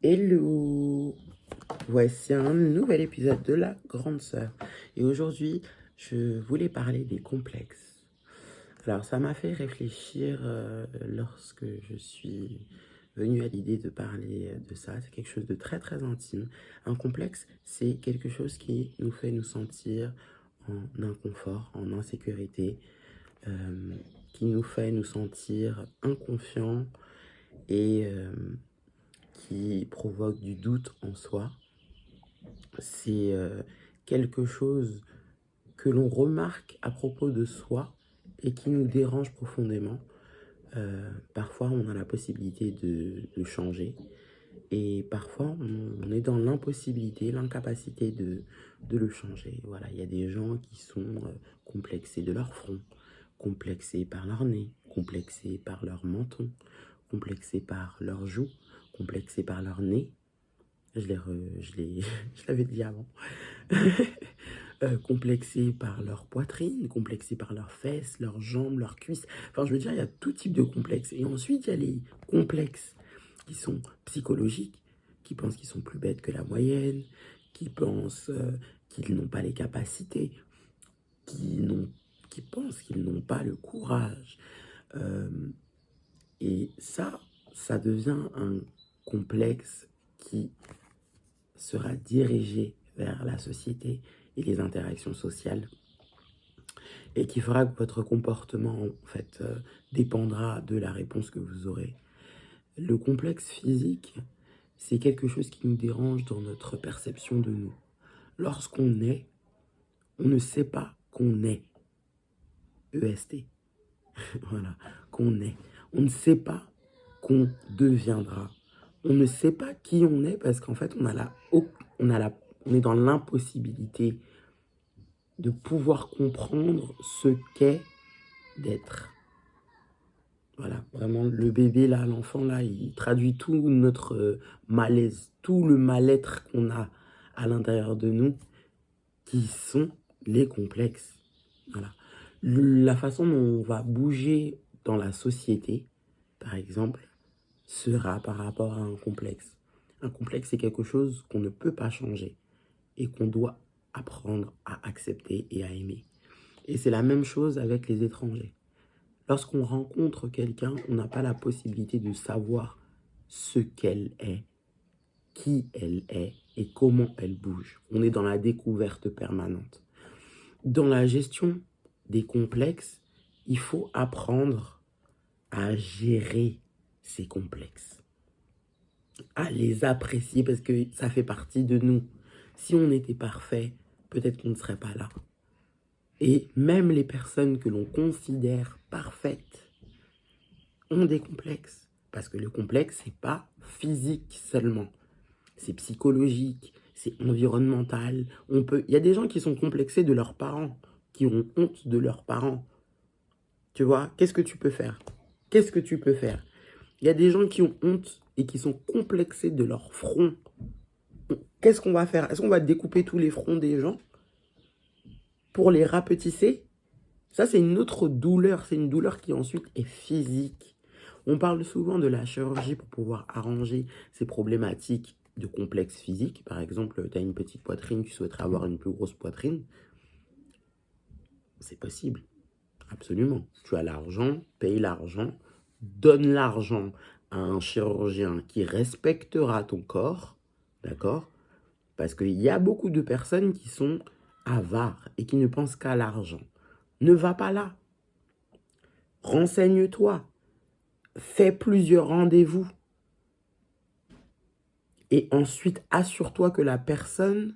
Hello! Voici un nouvel épisode de La Grande Sœur. Et aujourd'hui, je voulais parler des complexes. Alors, ça m'a fait réfléchir lorsque je suis venue à l'idée de parler de ça. C'est quelque chose de très très intime. Un complexe, c'est quelque chose qui nous fait nous sentir en inconfort, en insécurité, qui nous fait nous sentir inconfiants et qui provoque du doute en soi. C'est quelque chose que l'on remarque à propos de soi et qui nous dérange profondément. Parfois, on a la possibilité de changer et parfois, on est dans l'impossibilité, l'incapacité de le changer. Voilà, il y a des gens qui sont complexés de leur front, complexés par leur nez, complexés par leur menton, complexés par leurs joues, complexés par leur nez. Je l'avais dit avant. Complexés par leur poitrine, complexés par leurs fesses, leurs jambes, leurs cuisses. Enfin, je veux dire, il y a tout type de complexes. Et ensuite, il y a les complexes qui sont psychologiques, qui pensent qu'ils sont plus bêtes que la moyenne, qui pensent qu'ils n'ont pas les capacités, qui pensent qu'ils n'ont pas le courage. Euh, et ça devient un complexe qui sera dirigé vers la société et les interactions sociales et qui fera que votre comportement en fait dépendra de la réponse que vous aurez. Le complexe physique, c'est quelque chose qui nous dérange dans notre perception de nous. Lorsqu'on est, on ne sait pas qu'on est. EST. Voilà, qu'on est. On ne sait pas qu'on deviendra. On ne sait pas qui on est parce qu'en fait, on est dans l'impossibilité de pouvoir comprendre ce qu'est d'être. Voilà, vraiment, le bébé, là, l'enfant, là, il traduit tout notre malaise, tout le mal-être qu'on a à l'intérieur de nous, qui sont les complexes. Voilà. La façon dont on va bouger dans la société, par exemple, sera par rapport à un complexe. Un complexe, c'est quelque chose qu'on ne peut pas changer et qu'on doit apprendre à accepter et à aimer. Et c'est la même chose avec les étrangers. Lorsqu'on rencontre quelqu'un, on n'a pas la possibilité de savoir ce qu'elle est, qui elle est et comment elle bouge. On est dans la découverte permanente. Dans la gestion des complexes, il faut apprendre à gérer ces complexes, à les apprécier parce que ça fait partie de nous. Si on était parfait, peut-être qu'on ne serait pas là. Et même les personnes que l'on considère parfaites ont des complexes. Parce que le complexe, c'est pas physique seulement. C'est psychologique, c'est environnemental. Il y a des gens qui sont complexés de leurs parents, qui ont honte de leurs parents. Tu vois, qu'est-ce que tu peux faire? Qu'est-ce que tu peux faire? Il y a des gens qui ont honte et qui sont complexés de leur front. Qu'est-ce qu'on va faire? Est-ce qu'on va découper tous les fronts des gens pour les rapetisser? Ça, c'est une autre douleur. C'est une douleur qui ensuite est physique. On parle souvent de la chirurgie pour pouvoir arranger ces problématiques de complexe physique. Par exemple, tu as une petite poitrine, tu souhaiterais avoir une plus grosse poitrine. C'est possible. Absolument. Tu as l'argent, paye l'argent, donne l'argent à un chirurgien qui respectera ton corps. D'accord? Parce qu'il y a beaucoup de personnes qui sont avares et qui ne pensent qu'à l'argent. Ne va pas là. Renseigne-toi. Fais plusieurs rendez-vous. Et ensuite, assure-toi que la personne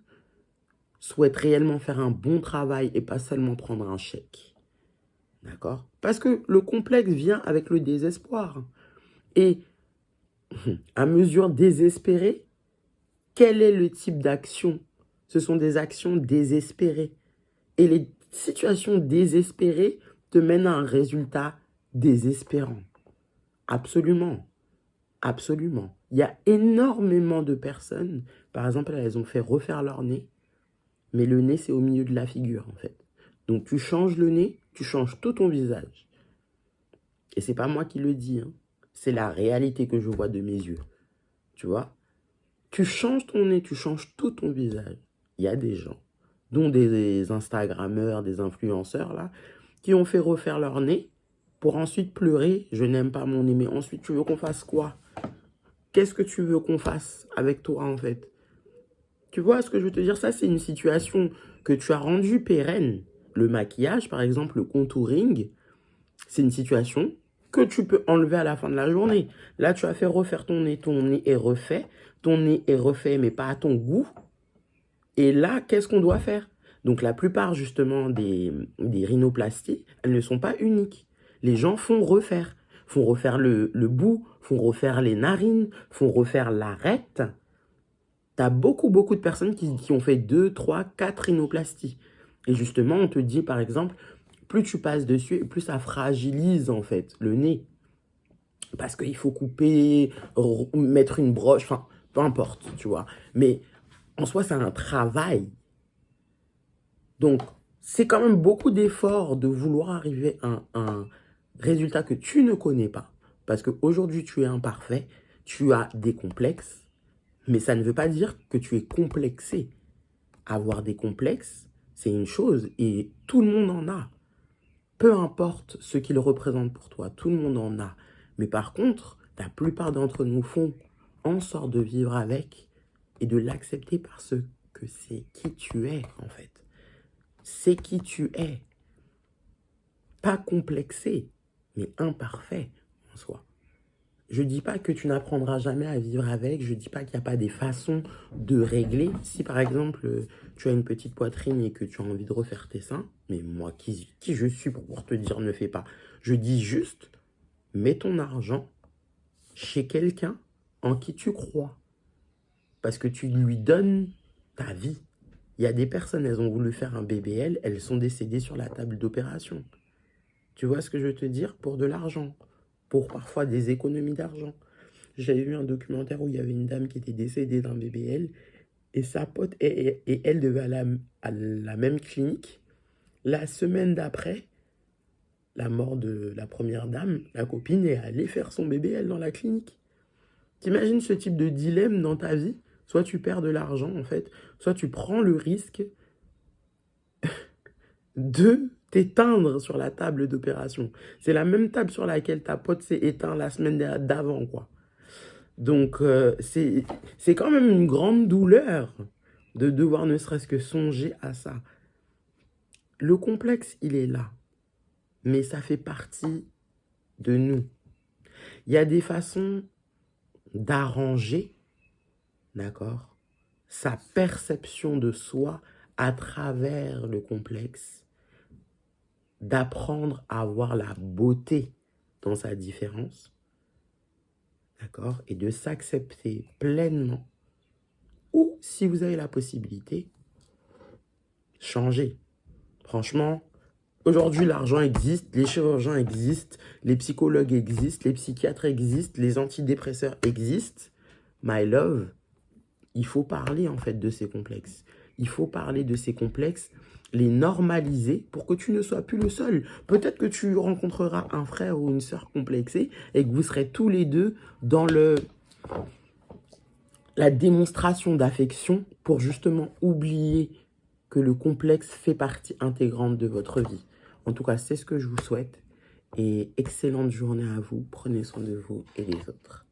souhaite réellement faire un bon travail et pas seulement prendre un chèque. D'accord? Parce que le complexe vient avec le désespoir. Et à mesure désespérée, quel est le type d'action? Ce sont des actions désespérées. Et les situations désespérées te mènent à un résultat désespérant. Absolument. Absolument. Il y a énormément de personnes, par exemple, elles ont fait refaire leur nez, mais le nez, c'est au milieu de la figure, en fait. Donc, tu changes le nez, tu changes tout ton visage. Et c'est pas moi qui le dis, hein. C'est la réalité que je vois de mes yeux. Tu vois? Tu changes ton nez, tu changes tout ton visage. Il y a des gens, dont des Instagrammeurs, des influenceurs, là, qui ont fait refaire leur nez pour ensuite pleurer. Je n'aime pas mon nez, mais ensuite, tu veux qu'on fasse quoi? Qu'est-ce que tu veux qu'on fasse avec toi, en fait? Tu vois ce que je veux te dire? Ça, c'est une situation que tu as rendue pérenne. Le maquillage, par exemple, le contouring, c'est une situation que tu peux enlever à la fin de la journée. Là, tu as fait refaire ton nez est refait. Ton nez est refait, mais pas à ton goût. Et là, qu'est-ce qu'on doit faire? Donc, la plupart, justement, des rhinoplasties, elles ne sont pas uniques. Les gens font refaire le bout, font refaire les narines, font refaire l'arête. Tu as beaucoup de personnes qui ont fait 2, 3, 4 rhinoplasties. Et justement, on te dit, par exemple, plus tu passes dessus, plus ça fragilise, en fait, le nez. Parce qu'il faut couper, mettre une broche, enfin, peu importe, tu vois. Mais en soi, c'est un travail. Donc, c'est quand même beaucoup d'efforts de vouloir arriver à un résultat que tu ne connais pas. Parce qu'aujourd'hui, tu es imparfait, tu as des complexes, mais ça ne veut pas dire que tu es complexé. Avoir des complexes, c'est une chose et tout le monde en a. Peu importe ce qu'il représente pour toi, tout le monde en a. Mais par contre, la plupart d'entre nous font en sorte de vivre avec et de l'accepter parce que c'est qui tu es, en fait. C'est qui tu es. Pas complexé, mais imparfait en soi. Je ne dis pas que tu n'apprendras jamais à vivre avec, je ne dis pas qu'il n'y a pas des façons de régler. Si par exemple, tu as une petite poitrine et que tu as envie de refaire tes seins, mais moi, qui je suis pour te dire ne fais pas? Je dis juste, mets ton argent chez quelqu'un en qui tu crois. Parce que tu lui donnes ta vie. Il y a des personnes, elles ont voulu faire un BBL, elles sont décédées sur la table d'opération. Tu vois ce que je veux te dire? Pour de l'argent. Pour parfois des économies d'argent. J'avais vu un documentaire où il y avait une dame qui était décédée d'un BBL et sa pote et elle devaient aller à la même clinique. La semaine d'après, la mort de la première dame, la copine est allée faire son BBL dans la clinique. T'imagines ce type de dilemme dans ta vie? Soit tu perds de l'argent en fait, soit tu prends le risque de t'éteindre sur la table d'opération. C'est la même table sur laquelle ta pote s'est éteinte la semaine d'avant, quoi. Donc, c'est quand même une grande douleur de devoir ne serait-ce que songer à ça. Le complexe, il est là, mais ça fait partie de nous. Il y a des façons d'arranger, d'accord, sa perception de soi à travers le complexe, d'apprendre à voir la beauté dans sa différence, d'accord, et de s'accepter pleinement. Ou, si vous avez la possibilité, changer. Franchement, aujourd'hui, l'argent existe, les chirurgiens existent, les psychologues existent, les psychiatres existent, les antidépresseurs existent. My love, il faut parler en fait de ces complexes. Il faut parler de ces complexes, les normaliser pour que tu ne sois plus le seul. Peut-être que tu rencontreras un frère ou une sœur complexée et que vous serez tous les deux dans la démonstration d'affection pour justement oublier que le complexe fait partie intégrante de votre vie. En tout cas, c'est ce que je vous souhaite. Et excellente journée à vous. Prenez soin de vous et des autres.